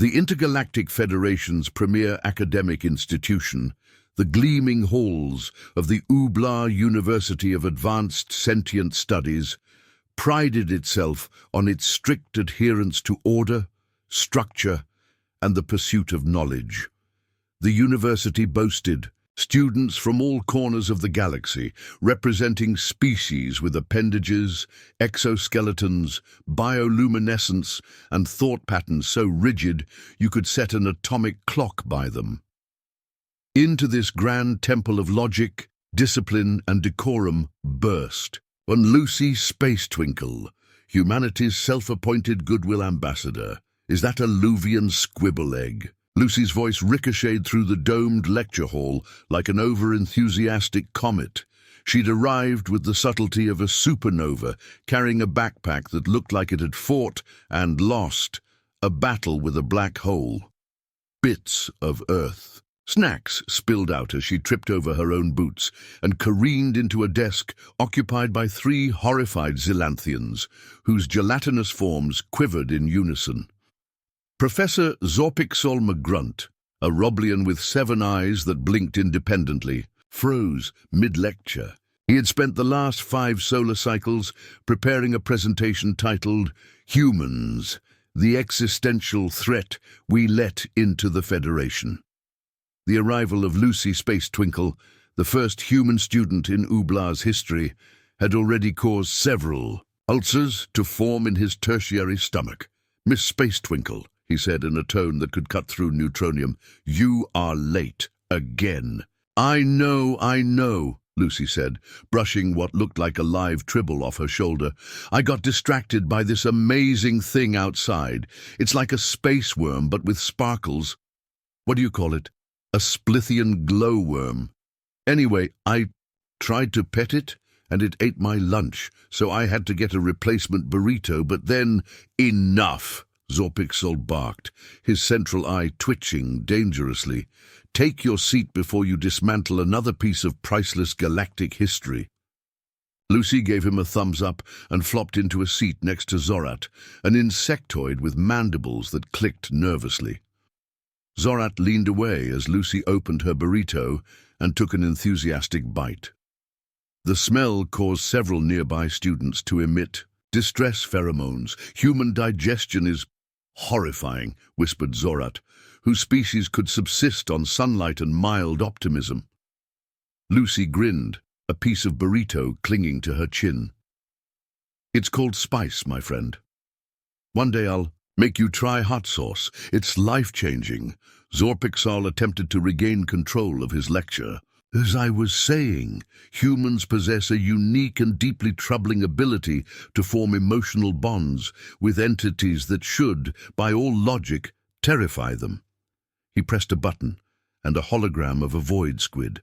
The Intergalactic Federation's premier academic institution, the gleaming halls of the Ubla University of Advanced Sentient Studies, prided itself on its strict adherence to order, structure, and the pursuit of knowledge. The university boasted students from all corners of the galaxy, representing species with appendages, exoskeletons, bioluminescence, and thought patterns so rigid you could set an atomic clock by them. Into this grand temple of logic, discipline, and decorum burst one Lucy Space Twinkle, humanity's self-appointed goodwill ambassador. Is that a Luvian squibble egg? Lucy's voice ricocheted through the domed lecture hall like an over-enthusiastic comet. She'd arrived with the subtlety of a supernova, carrying a backpack that looked like it had fought and lost a battle with a black hole. Bits of Earth. Snacks spilled out as she tripped over her own boots and careened into a desk occupied by 3 horrified Zilanthians, whose gelatinous forms quivered in unison. Professor Zorpixol McGrunt, a Roblian with 7 eyes that blinked independently, froze mid-lecture. He had spent the last 5 solar cycles preparing a presentation titled Humans, the Existential Threat We Let into the Federation. The arrival of Lucy Space Twinkle, the first human student in Ubla's history, had already caused several ulcers to form in his tertiary stomach. "Miss Space Twinkle," he said in a tone that could cut through neutronium, "you are late again." I know, Lucy said, brushing what looked like a live tribble off her shoulder. "I got distracted by this amazing thing outside. It's like a space worm, but with sparkles. What do you call it? A Splithian glowworm. Anyway, I tried to pet it, and it ate my lunch, so I had to get a replacement burrito, but then—" "Enough!" Zorpixol barked, his central eye twitching dangerously. "Take your seat before you dismantle another piece of priceless galactic history." Lucy gave him a thumbs up and flopped into a seat next to Zorat, an insectoid with mandibles that clicked nervously. Zorat leaned away as Lucy opened her burrito and took an enthusiastic bite. The smell caused several nearby students to emit distress pheromones. "Human digestion is horrifying," whispered Zorat, whose species could subsist on sunlight and mild optimism. Lucy grinned, a piece of burrito clinging to her chin. "It's called spice, my friend. One day I'll make you try hot sauce. It's life-changing." Zorpixol attempted to regain control of his lecture. "As I was saying, humans possess a unique and deeply troubling ability to form emotional bonds with entities that should, by all logic, terrify them." He pressed a button, and a hologram of a void squid,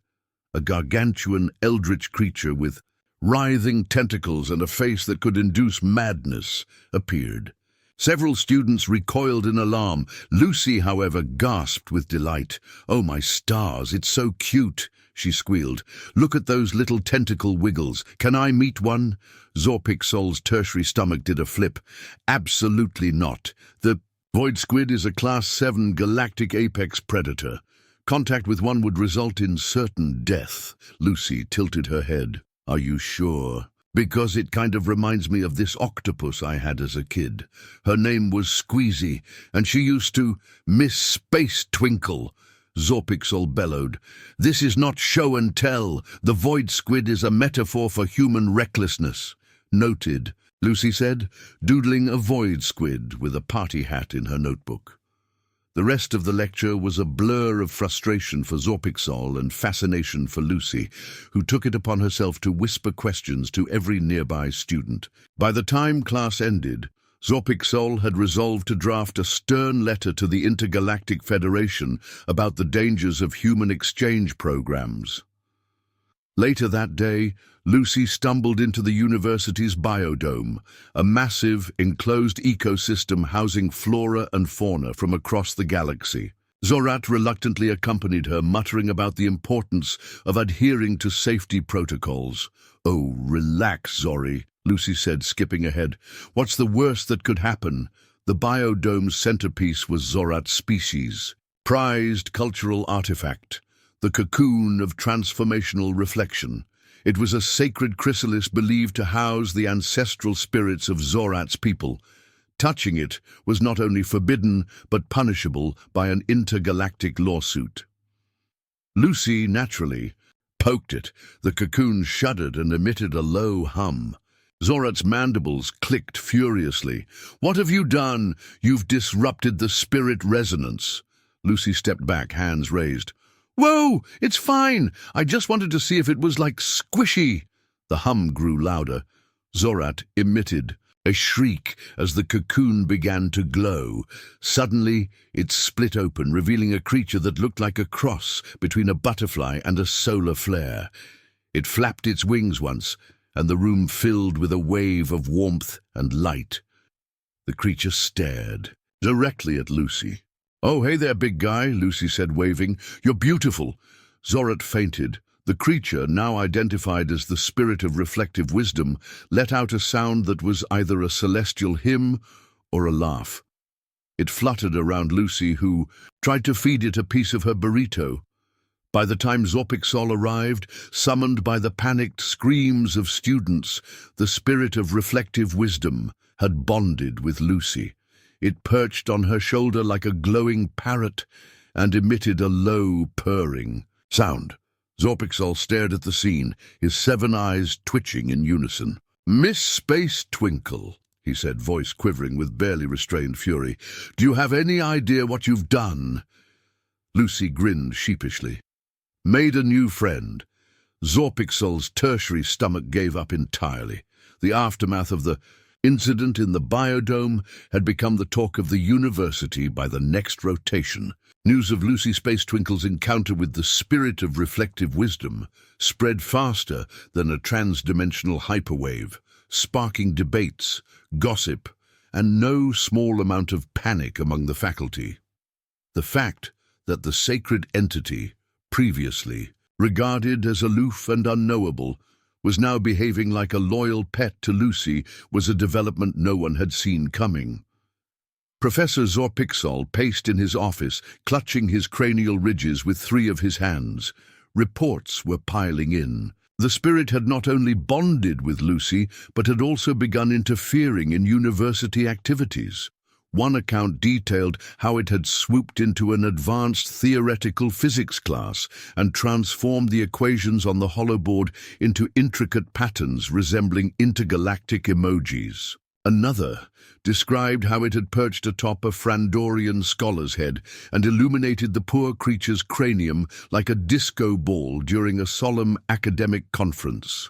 a gargantuan eldritch creature with writhing tentacles and a face that could induce madness, appeared. Several students recoiled in alarm. Lucy, however, gasped with delight. "Oh, my stars, it's so cute," she squealed. "Look at those little tentacle wiggles. Can I meet one?" Zorpixol's tertiary stomach did a flip. "Absolutely not. The void squid is a Class 7 galactic apex predator. Contact with one would result in certain death." Lucy tilted her head. "Are you sure? Because it kind of reminds me of this octopus I had as a kid. Her name was Squeezy, and she used to—" "Miss Space Twinkle," Zorpixol bellowed. "This is not show and tell. The void squid is a metaphor for human recklessness." "Noted," Lucy said, doodling a void squid with a party hat in her notebook. The rest of the lecture was a blur of frustration for Zorpixol and fascination for Lucy, who took it upon herself to whisper questions to every nearby student. By the time class ended, Zorpixol had resolved to draft a stern letter to the Intergalactic Federation about the dangers of human exchange programs. Later that day, Lucy stumbled into the university's biodome, a massive, enclosed ecosystem housing flora and fauna from across the galaxy. Zorat reluctantly accompanied her, muttering about the importance of adhering to safety protocols. "Oh, relax, Zori," Lucy said, skipping ahead. "What's the worst that could happen? The biodome's centerpiece was Zorat's species, prized cultural artifact, the cocoon of transformational reflection. It was a sacred chrysalis believed to house the ancestral spirits of Zorat's people. Touching it was not only forbidden, but punishable by an intergalactic lawsuit. Lucy, naturally, poked it. The cocoon shuddered and emitted a low hum. Zorat's mandibles clicked furiously. "What have you done? You've disrupted the spirit resonance." Lucy stepped back, hands raised. "Whoa, it's fine. I just wanted to see if it was like squishy." The hum grew louder. Zorat emitted a shriek as the cocoon began to glow. Suddenly, it split open, revealing a creature that looked like a cross between a butterfly and a solar flare. It flapped its wings once, and the room filled with a wave of warmth and light. The creature stared directly at Lucy. "Oh, hey there, big guy," Lucy said, waving. "You're beautiful." Zorat fainted. The creature, now identified as the spirit of reflective wisdom, let out a sound that was either a celestial hymn or a laugh. It fluttered around Lucy, who tried to feed it a piece of her burrito. By the time Zorpixol arrived, summoned by the panicked screams of students, the spirit of reflective wisdom had bonded with Lucy. It perched on her shoulder like a glowing parrot and emitted a low, purring sound. Zorpixol stared at the scene, his 7 eyes twitching in unison. "Miss Space Twinkle," he said, voice quivering with barely restrained fury, "do you have any idea what you've done?" Lucy grinned sheepishly. "Made a new friend." Zorpixol's tertiary stomach gave up entirely. The aftermath of the incident in the biodome had become the talk of the university by the next rotation. News of Lucy Space Twinkle's encounter with the spirit of reflective wisdom spread faster than a transdimensional hyperwave, sparking debates, gossip, and no small amount of panic among the faculty. The fact that the sacred entity, previously regarded as aloof and unknowable, was now behaving like a loyal pet to Lucy was a development no one had seen coming. Professor Zorpixol paced in his office, clutching his cranial ridges with 3 of his hands. Reports were piling in. The spirit had not only bonded with Lucy, but had also begun interfering in university activities. One account detailed how it had swooped into an advanced theoretical physics class and transformed the equations on the holoboard into intricate patterns resembling intergalactic emojis. Another described how it had perched atop a Frandorian scholar's head and illuminated the poor creature's cranium like a disco ball during a solemn academic conference.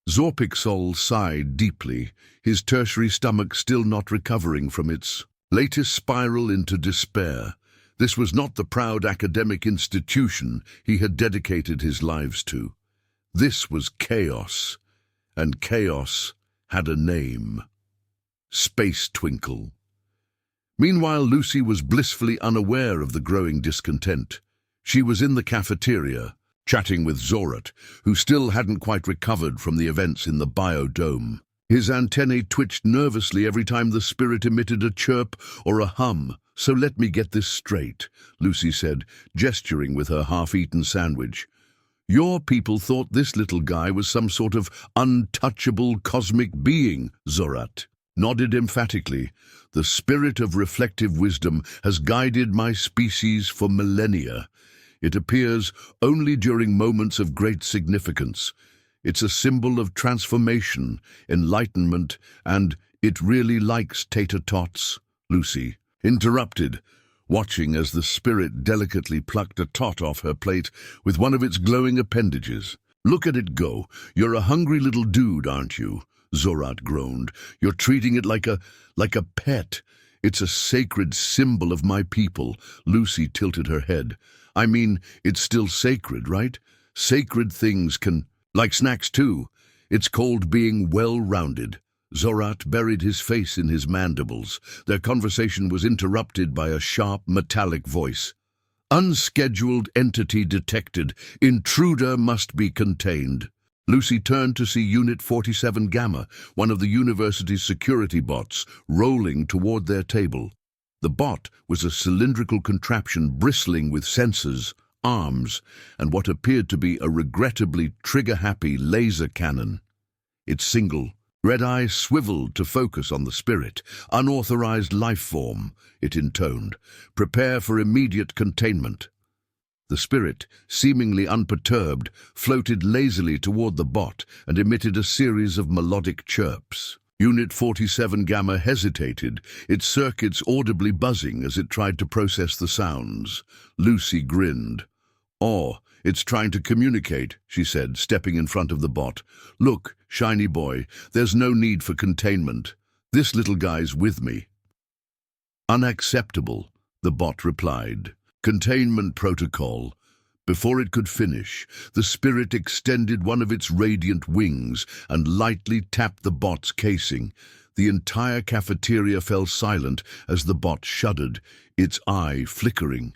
Zorpixol sighed deeply, his tertiary stomach still not recovering from its latest spiral into despair. This was not the proud academic institution he had dedicated his lives to. This was chaos, and chaos had a name: Space Twinkle. Meanwhile, Lucy was blissfully unaware of the growing discontent. She was in the cafeteria, chatting with Zorat, who still hadn't quite recovered from the events in the biodome. His antennae twitched nervously every time the spirit emitted a chirp or a hum. "So let me get this straight," Lucy said, gesturing with her half-eaten sandwich. "Your people thought this little guy was some sort of untouchable cosmic being." Zorat nodded emphatically. "The spirit of reflective wisdom has guided my species for millennia. It appears only during moments of great significance. It's a symbol of transformation, enlightenment, and it really likes tater tots." Lucy interrupted, watching as the spirit delicately plucked a tot off her plate with one of its glowing appendages. "Look at it go. You're a hungry little dude, aren't you?" Zorat groaned. "You're treating it like a pet." "It's a sacred symbol of my people." Lucy tilted her head. "I mean, it's still sacred, right? Sacred things can, like snacks too. It's called being well-rounded." Zorat buried his face in his mandibles. Their conversation was interrupted by a sharp, metallic voice. "Unscheduled entity detected. Intruder must be contained." Lucy turned to see Unit 47 Gamma, one of the university's security bots, rolling toward their table. The bot was a cylindrical contraption bristling with sensors, arms, and what appeared to be a regrettably trigger-happy laser cannon. Its single, red eye swiveled to focus on the spirit. "Unauthorized life form," it intoned. "Prepare for immediate containment." The spirit, seemingly unperturbed, floated lazily toward the bot and emitted a series of melodic chirps. Unit 47 Gamma hesitated, its circuits audibly buzzing as it tried to process the sounds. Lucy grinned. "Oh, it's trying to communicate," she said, stepping in front of the bot. "Look, shiny boy, there's no need for containment. This little guy's with me." "Unacceptable," the bot replied. "Containment protocol." Before it could finish, the spirit extended one of its radiant wings and lightly tapped the bot's casing. The entire cafeteria fell silent as the bot shuddered, its eye flickering.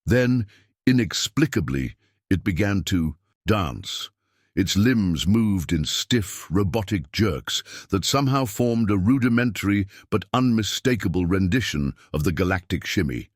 Then, inexplicably, it began to dance. Its limbs moved in stiff, robotic jerks that somehow formed a rudimentary but unmistakable rendition of the Galactic shimmy.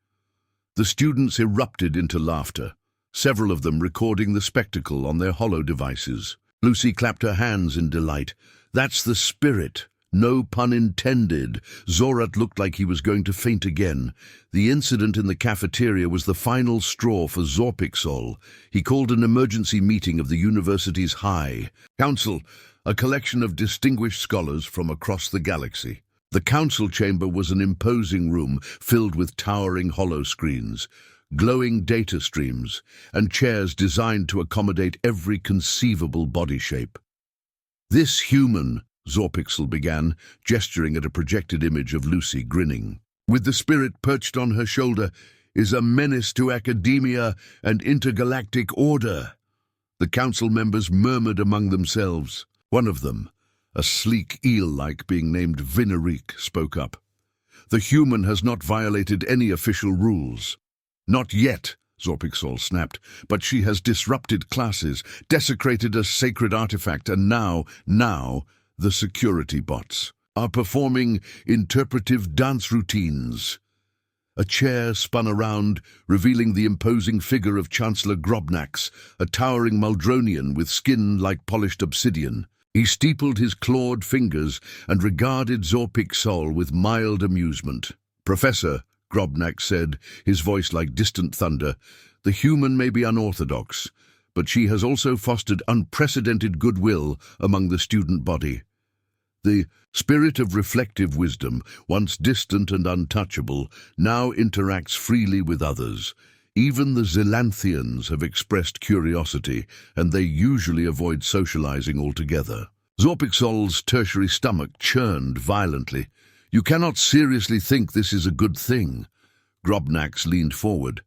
The students erupted into laughter, several of them recording the spectacle on their holo devices. Lucy clapped her hands in delight. "That's the spirit. No pun intended." Zorat looked like he was going to faint again. The incident in the cafeteria was the final straw for Zorpixol. He called an emergency meeting of the university's High Council, a collection of distinguished scholars from across the galaxy. The council chamber was an imposing room filled with towering holoscreens, glowing data streams, and chairs designed to accommodate every conceivable body shape. "This human," Zorpixel began, gesturing at a projected image of Lucy grinning, "with the spirit perched on her shoulder, is a menace to academia and intergalactic order." The council members murmured among themselves. One of them, a sleek eel-like being named Vinerique, spoke up. "The human has not violated any official rules." "Not yet," Zorpixol snapped, "but she has disrupted classes, desecrated a sacred artifact, and now, the security bots are performing interpretive dance routines." A chair spun around, revealing the imposing figure of Chancellor Grobnax, a towering Muldronian with skin like polished obsidian. He steepled his clawed fingers and regarded Zorpixol with mild amusement. "Professor," Grobnax said, his voice like distant thunder, "the human may be unorthodox, but she has also fostered unprecedented goodwill among the student body. The spirit of reflective wisdom, once distant and untouchable, now interacts freely with others. Even the Zilanthians have expressed curiosity, and they usually avoid socializing altogether." Zorpixol's tertiary stomach churned violently. "You cannot seriously think this is a good thing." Grobnax leaned forward.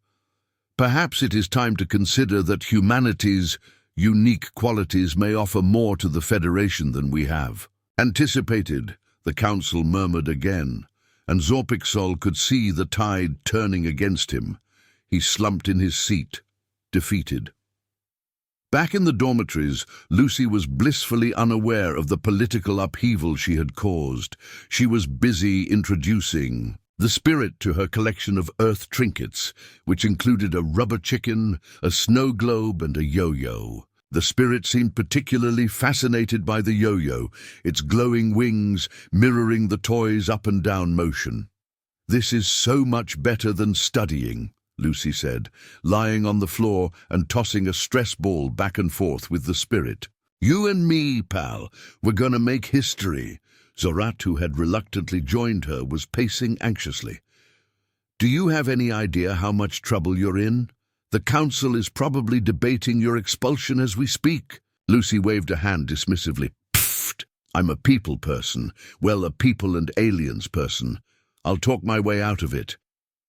"Perhaps it is time to consider that humanity's unique qualities may offer more to the Federation than we have." "Anticipated," the council murmured again, and Zorpixol could see the tide turning against him. He slumped in his seat, defeated. Back in the dormitories, Lucy was blissfully unaware of the political upheaval she had caused. She was busy introducing the spirit to her collection of Earth trinkets, which included a rubber chicken, a snow globe, and a yo-yo. The spirit seemed particularly fascinated by the yo-yo, its glowing wings mirroring the toy's up and down motion. "This is so much better than studying," Lucy said, lying on the floor and tossing a stress ball back and forth with the spirit. "You and me, pal, we're gonna make history." Zorat, who had reluctantly joined her, was pacing anxiously. "Do you have any idea how much trouble you're in? The council is probably debating your expulsion as we speak." Lucy waved a hand dismissively. "Pfft, I'm a people person. Well, a people and aliens person. I'll talk my way out of it."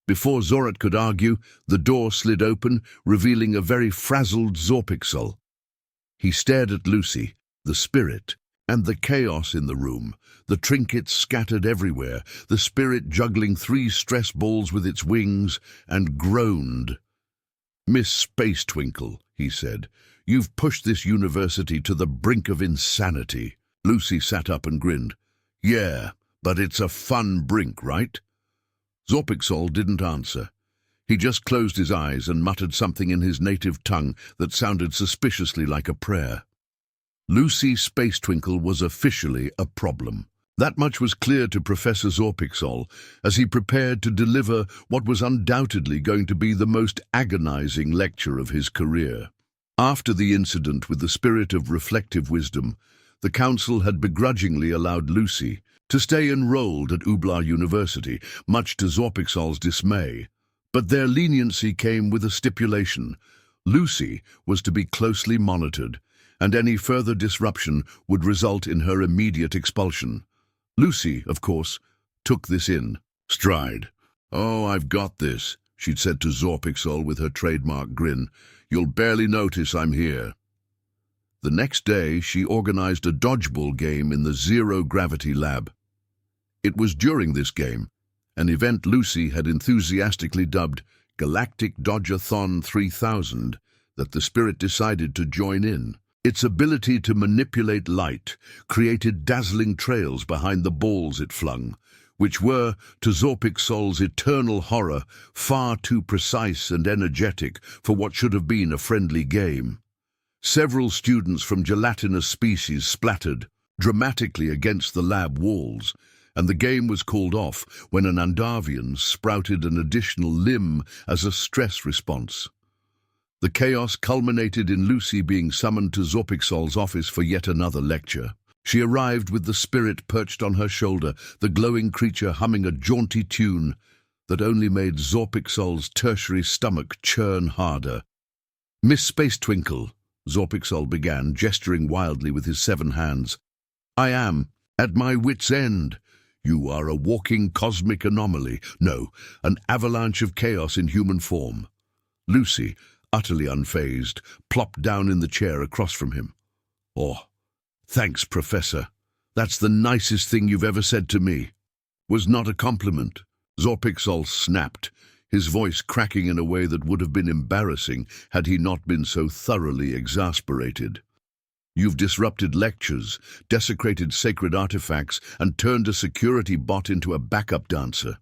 Before Zorat could argue, the door slid open, revealing a very frazzled Zorpixol. He stared at Lucy, the spirit, and the chaos in the room, the trinkets scattered everywhere, the spirit juggling 3 stress balls with its wings, and groaned. "Miss Space Twinkle," he said, You've pushed this university to the brink of insanity." Lucy sat up and grinned. "Yeah, but it's a fun brink, right?" Zorpixol didn't answer. He just closed his eyes and muttered something in his native tongue that sounded suspiciously like a prayer. Lucy Space Twinkle was officially a problem. That much was clear to Professor Zorpixol as he prepared to deliver what was undoubtedly going to be the most agonizing lecture of his career. After the incident with the Spirit of Reflective Wisdom, the Council had begrudgingly allowed Lucy to stay enrolled at Ublar University, much to Zorpixol's dismay. But their leniency came with a stipulation. Lucy was to be closely monitored, and any further disruption would result in her immediate expulsion. Lucy, of course, took this in stride. "Oh, I've got this," she'd said to Zorpixol with her trademark grin. "You'll barely notice I'm here." The next day, she organized a dodgeball game in the zero-gravity lab. It was during this game, an event Lucy had enthusiastically dubbed Galactic Dodge-a-thon 3000, that the Spirit decided to join in. Its ability to manipulate light created dazzling trails behind the balls it flung, which were, to Zorpixol's eternal horror, far too precise and energetic for what should have been a friendly game. Several students from gelatinous species splattered dramatically against the lab walls, and the game was called off when an Andavian sprouted an additional limb as a stress response. The chaos culminated in Lucy being summoned to Zorpixol's office for yet another lecture. She arrived with the Spirit perched on her shoulder, the glowing creature humming a jaunty tune that only made Zorpixol's tertiary stomach churn harder. "Miss Space Twinkle," Zorpixol began, gesturing wildly with his 7 hands, "I am at my wit's end. You are a walking cosmic anomaly. No, an avalanche of chaos in human form." Lucy, utterly unfazed, plopped down in the chair across from him. "Oh, thanks, Professor. That's the nicest thing you've ever said to me." "Was not a compliment," Zorpixol snapped, his voice cracking in a way that would have been embarrassing had he not been so thoroughly exasperated. "You've disrupted lectures, desecrated sacred artifacts, and turned a security bot into a backup dancer.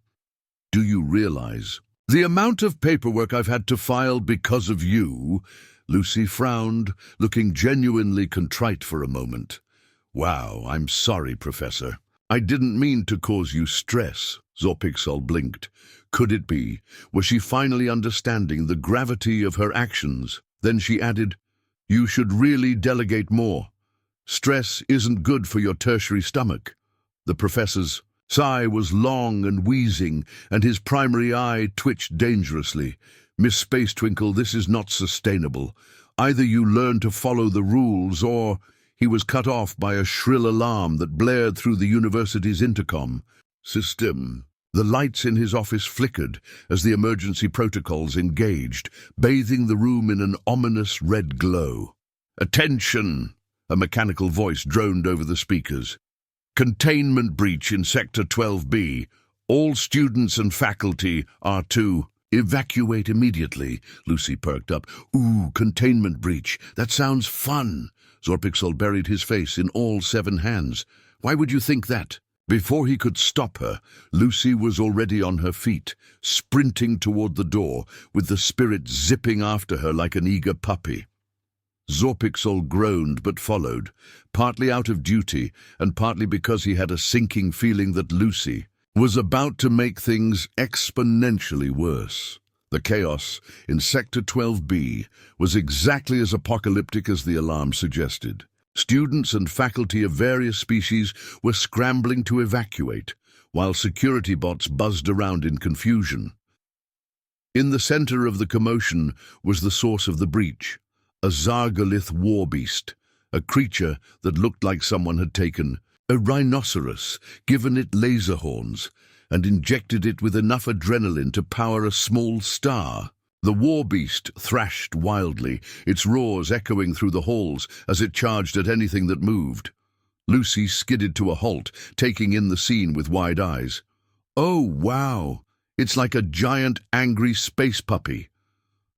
Do you realize the amount of paperwork I've had to file because of you?" Lucy frowned, looking genuinely contrite for a moment. "Wow, I'm sorry, Professor. I didn't mean to cause you stress." Zorpixol blinked. Could it be? Was she finally understanding the gravity of her actions? Then she added, "You should really delegate more. Stress isn't good for your tertiary stomach." The professor's sigh was long and wheezing, and his primary eye twitched dangerously. "Miss Space Twinkle, this is not sustainable. Either you learn to follow the rules or—" He was cut off by a shrill alarm that blared through the university's intercom system. The lights in his office flickered as the emergency protocols engaged, bathing the room in an ominous red glow. "Attention!" a mechanical voice droned over the speakers. "Containment breach in Sector 12B. All students and faculty are to evacuate immediately." Lucy perked up. "Ooh, containment breach. That sounds fun." Zorpixol buried his face in all 7 hands. "Why would you think that?" Before he could stop her, Lucy was already on her feet, sprinting toward the door, with the Spirit zipping after her like an eager puppy. Zorpixol groaned but followed, partly out of duty and partly because he had a sinking feeling that Lucy was about to make things exponentially worse. The chaos in Sector 12B was exactly as apocalyptic as the alarm suggested. Students and faculty of various species were scrambling to evacuate, while security bots buzzed around in confusion. In the center of the commotion was the source of the breach, a Zargalith war beast, a creature that looked like someone had taken a rhinoceros, given it laser horns, and injected it with enough adrenaline to power a small star. The war beast thrashed wildly, its roars echoing through the halls as it charged at anything that moved. Lucy skidded to a halt, taking in the scene with wide eyes. "Oh, wow! It's like a giant, angry space puppy."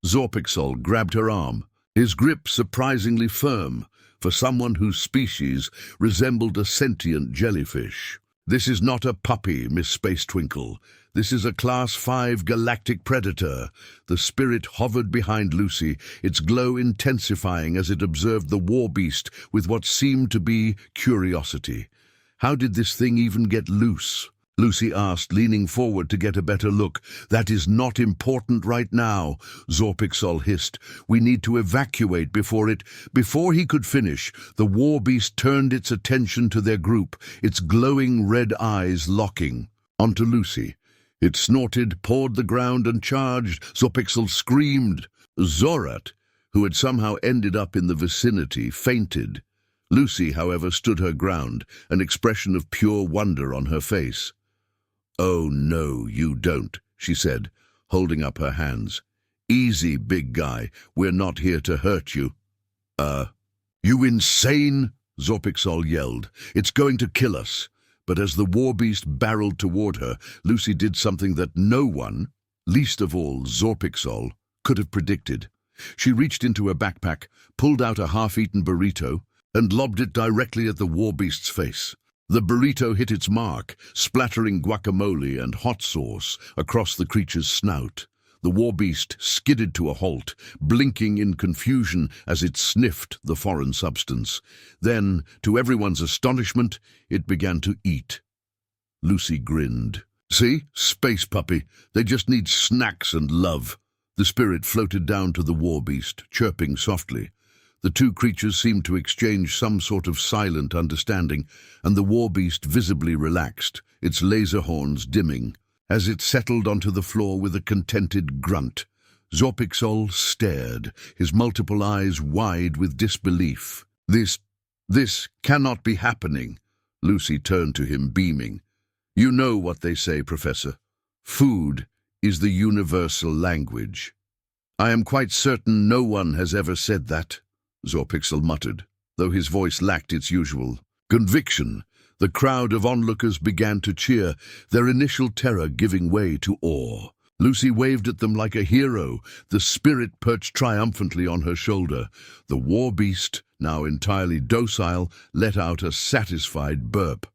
Zorpixol grabbed her arm. his grip surprisingly firm for someone whose species resembled a sentient jellyfish. "This is not a puppy, Miss Space Twinkle. This is a Class 5 galactic predator." The spirit hovered behind Lucy, its glow intensifying as it observed the war beast with what seemed to be curiosity. "How did this thing even get loose?" Lucy asked, leaning forward to get a better look. "That is not important right now," Zorpixol hissed. "We need to evacuate before it—" Before he could finish, the war beast turned its attention to their group, its glowing red eyes locking onto Lucy. It snorted, pawed the ground, and charged. Zorpixol screamed. Zorat, who had somehow ended up in the vicinity, fainted. Lucy, however, stood her ground, an expression of pure wonder on her face. "Oh, no, you don't," she said, holding up her hands. "Easy, big guy. We're not here to hurt you." You insane?" Zorpixol yelled. "It's going to kill us." But as the war beast barreled toward her, Lucy did something that no one, least of all Zorpixol, could have predicted. She reached into her backpack, pulled out a half-eaten burrito, and lobbed it directly at the war beast's face. The burrito hit its mark, splattering guacamole and hot sauce across the creature's snout. The war beast skidded to a halt, blinking in confusion as it sniffed the foreign substance. Then, to everyone's astonishment, it began to eat. Lucy grinned. "See? Space puppy. They just need snacks and love." The spirit floated down to the war beast, chirping softly. The two creatures seemed to exchange some sort of silent understanding, and the war beast visibly relaxed, its laser horns dimming. As it settled onto the floor with a contented grunt, Zorpixol stared, his multiple eyes wide with disbelief. This cannot be happening." Lucy turned to him, beaming. "You know what they say, Professor. Food is the universal language." "I am quite certain no one has ever said that," Zorpixol muttered, though his voice lacked its usual conviction. The crowd of onlookers began to cheer, their initial terror giving way to awe. Lucy waved at them like a hero, the spirit perched triumphantly on her shoulder. The war beast, now entirely docile, let out a satisfied burp.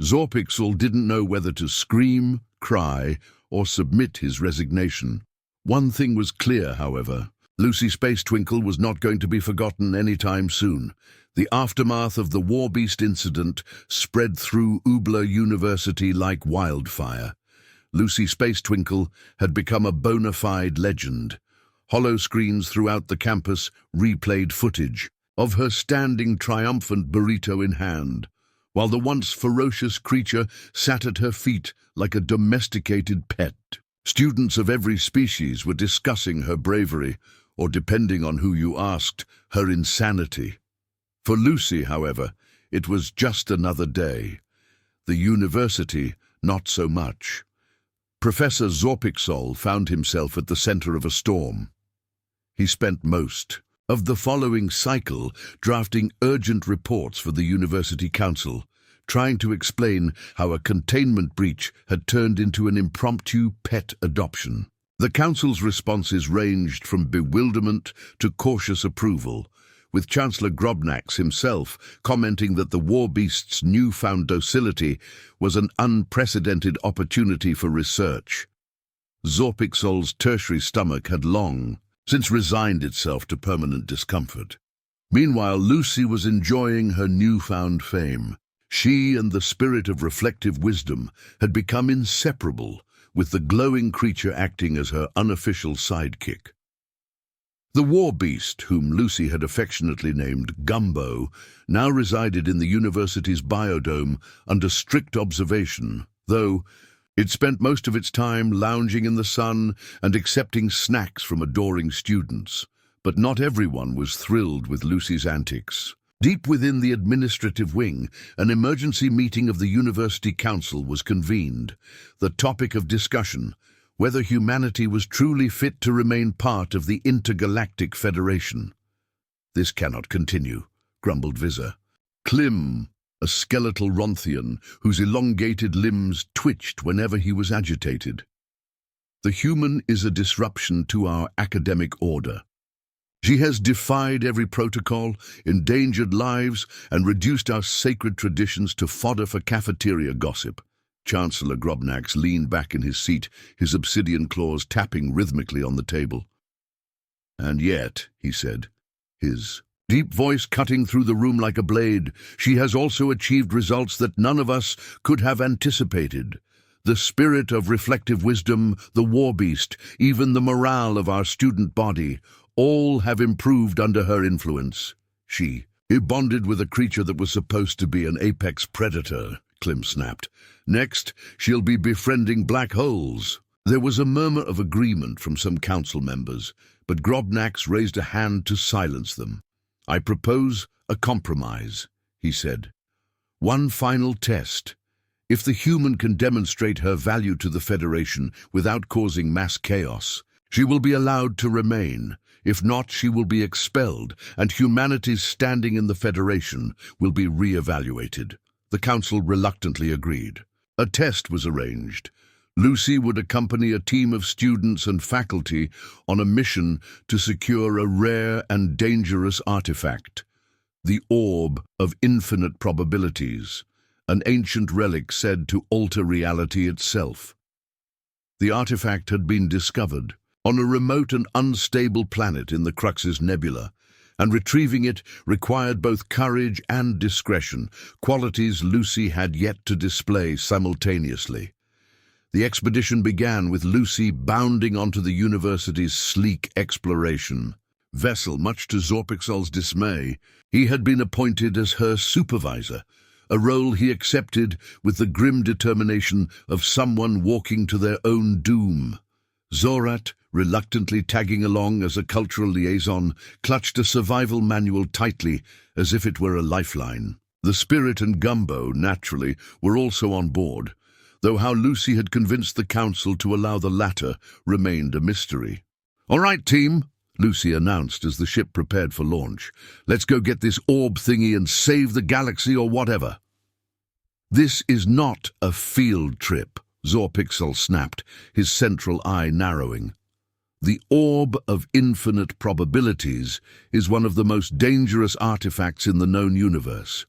Zorpixol didn't know whether to scream, cry, or submit his resignation. One thing was clear, however. Lucy Space Twinkle was not going to be forgotten anytime soon. The aftermath of the war beast incident spread through Ubla University like wildfire. Lucy Space Twinkle had become a bona fide legend. Hollow screens throughout the campus replayed footage of her standing triumphant burrito in hand, while the once ferocious creature sat at her feet like a domesticated pet. Students of every species were discussing her bravery, or depending on who you asked, her insanity. For Lucy, however, it was just another day. The university, not so much. Professor Zorpixol found himself at the center of a storm. He spent most of the following cycle drafting urgent reports for the University Council, trying to explain how a containment breach had turned into an impromptu pet adoption. The Council's responses ranged from bewilderment to cautious approval, with Chancellor Grobnax himself commenting that the war beast's newfound docility was an unprecedented opportunity for research. Zorpixol's tertiary stomach had long since resigned itself to permanent discomfort. Meanwhile, Lucy was enjoying her newfound fame. She and the spirit of reflective wisdom had become inseparable, with the glowing creature acting as her unofficial sidekick. The war beast, whom Lucy had affectionately named Gumbo, now resided in the university's biodome under strict observation, though it spent most of its time lounging in the sun and accepting snacks from adoring students. But not everyone was thrilled with Lucy's antics. Deep within the administrative wing, an emergency meeting of the University Council was convened. The topic of discussion, whether humanity was truly fit to remain part of the Intergalactic Federation. "This cannot continue," grumbled Visa. Klim, a skeletal Ronthian whose elongated limbs twitched whenever he was agitated. "The human is a disruption to our academic order. She has defied every protocol, endangered lives, and reduced our sacred traditions to fodder for cafeteria gossip. Chancellor Grobnax leaned back in his seat, his obsidian claws tapping rhythmically on the table. "And yet," he said, his deep voice cutting through the room like a blade, "she has also achieved results that none of us could have anticipated. The spirit of reflective wisdom, the war beast, even the morale of our student body, all have improved under her influence. She bonded with a creature that was supposed to be an apex predator," Klim snapped. "Next, she'll be befriending black holes." There was a murmur of agreement from some council members, but Grobnax raised a hand to silence them. "I propose a compromise," he said. "One final test. If the human can demonstrate her value to the Federation without causing mass chaos, she will be allowed to remain. If not, she will be expelled, and humanity's standing in the Federation will be re-evaluated." The council reluctantly agreed. A test was arranged. Lucy would accompany a team of students and faculty on a mission to secure a rare and dangerous artifact, the Orb of Infinite Probabilities, an ancient relic said to alter reality itself. The artifact had been discovered on a remote and unstable planet in the Crux's Nebula, and retrieving it required both courage and discretion, qualities Lucy had yet to display simultaneously. The expedition began with Lucy bounding onto the university's sleek exploration vessel. Much to Zorpixel's dismay, he had been appointed as her supervisor, a role he accepted with the grim determination of someone walking to their own doom. Zorat, reluctantly tagging along as a cultural liaison, clutched a survival manual tightly as if it were a lifeline. The Spirit and Gumbo, naturally, were also on board, though how Lucy had convinced the council to allow the latter remained a mystery. "All right, team," Lucy announced as the ship prepared for launch. "Let's go get this orb thingy and save the galaxy or whatever." "This is not a field trip," Zorpixel snapped, his central eye narrowing. "The Orb of Infinite Probabilities is one of the most dangerous artifacts in the known universe.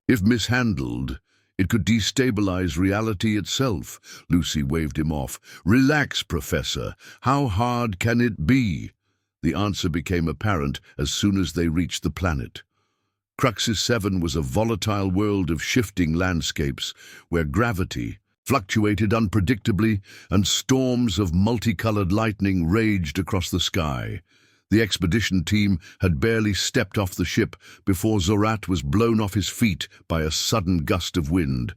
If mishandled, it could destabilize reality itself." Lucy waved him off. "Relax, Professor. How hard can it be?" The answer became apparent as soon as they reached the planet. Cruxis 7 was a volatile world of shifting landscapes where gravity fluctuated unpredictably and storms of multicolored lightning raged across the sky. The expedition team had barely stepped off the ship before Zorat was blown off his feet by a sudden gust of wind.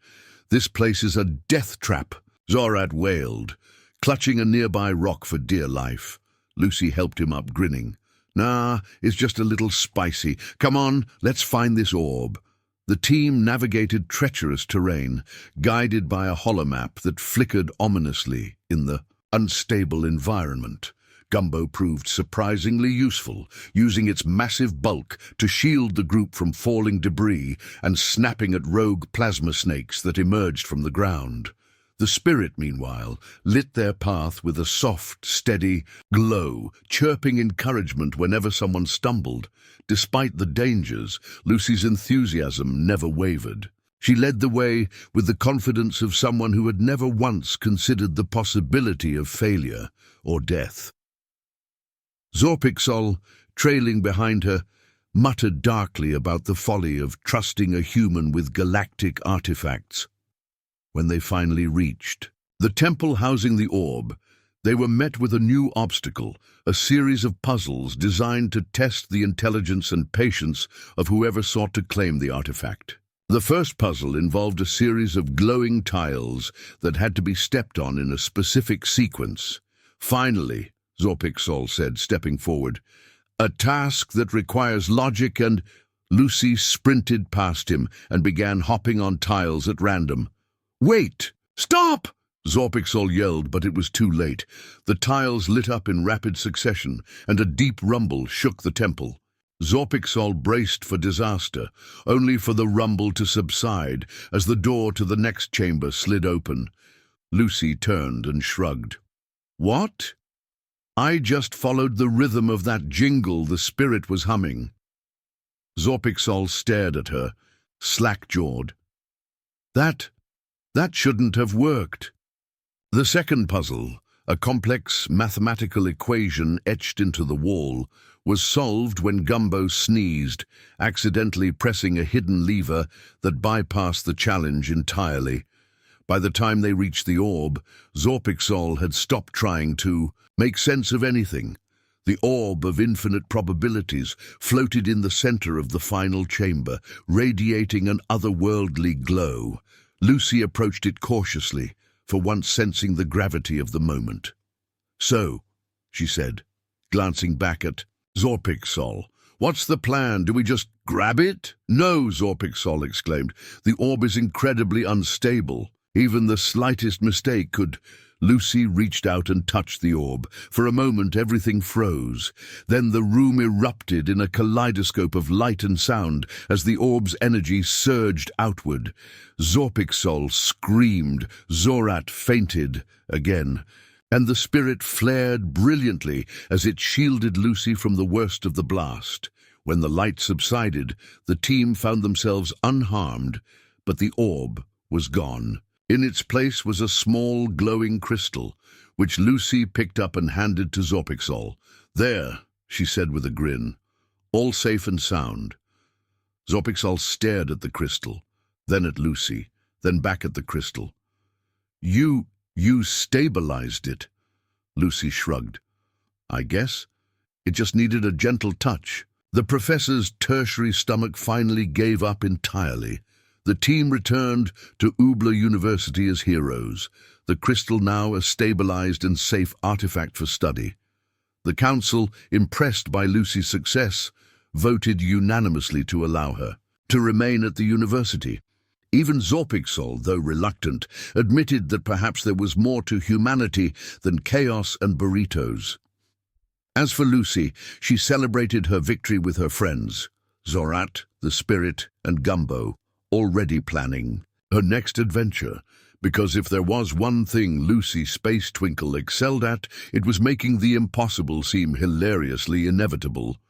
"This place is a death trap," Zorat wailed, clutching a nearby rock for dear life. Lucy helped him up, grinning. "Nah, it's just a little spicy. Come on, let's find this orb." The team navigated treacherous terrain, guided by a holomap that flickered ominously in the unstable environment. Gumbo proved surprisingly useful, using its massive bulk to shield the group from falling debris and snapping at rogue plasma snakes that emerged from the ground. The Spirit, meanwhile, lit their path with a soft, steady glow, chirping encouragement whenever someone stumbled. Despite the dangers, Lucy's enthusiasm never wavered. She led the way with the confidence of someone who had never once considered the possibility of failure or death. Zorpixel, trailing behind her, muttered darkly about the folly of trusting a human with galactic artifacts. When they finally reached the temple housing the orb, they were met with a new obstacle, a series of puzzles designed to test the intelligence and patience of whoever sought to claim the artifact. The first puzzle involved a series of glowing tiles that had to be stepped on in a specific sequence. "Finally," Zorpixel said, stepping forward, "a task that requires logic and—" Lucy sprinted past him and began hopping on tiles at random. "Wait! Stop!" Zorpixel yelled, but it was too late. The tiles lit up in rapid succession, and a deep rumble shook the temple. Zorpixel braced for disaster, only for the rumble to subside as the door to the next chamber slid open. Lucy turned and shrugged. "What?" I just followed the rhythm of that jingle the spirit was humming. Zorpixol stared at her, slack-jawed. That shouldn't have worked. The second puzzle, a complex mathematical equation etched into the wall, was solved when Gumbo sneezed, accidentally pressing a hidden lever that bypassed the challenge entirely. By the time they reached the orb, Zorpixol had stopped trying to make sense of anything. The orb of infinite probabilities floated in the center of the final chamber, radiating an otherworldly glow. Lucy approached it cautiously, for once sensing the gravity of the moment. "So," she said, glancing back at Zorpixol, "what's the plan? Do we just grab it?" "No," Zorpixol exclaimed. "The orb is incredibly unstable. Even the slightest mistake could—" Lucy reached out and touched the orb. For a moment, everything froze. Then the room erupted in a kaleidoscope of light and sound as the orb's energy surged outward. Zorpixol screamed, Zorat fainted again, and the spirit flared brilliantly as it shielded Lucy from the worst of the blast. When the light subsided, the team found themselves unharmed, but the orb was gone. In its place was a small, glowing crystal, which Lucy picked up and handed to Zorpixol. "There," she said with a grin, "all safe and sound." Zorpixol stared at the crystal, then at Lucy, then back at the crystal. You stabilized it." Lucy shrugged. "I guess. It just needed a gentle touch." The professor's tertiary stomach finally gave up entirely. The team returned to Ubla University as heroes, the crystal now a stabilized and safe artifact for study. The council, impressed by Lucy's success, voted unanimously to allow her to remain at the university. Even Zorpixol, though reluctant, admitted that perhaps there was more to humanity than chaos and burritos. As for Lucy, she celebrated her victory with her friends, Zorat, the Spirit, and Gumbo, already planning her next adventure, because if there was one thing Lucy Space Twinkle excelled at, it was making the impossible seem hilariously inevitable.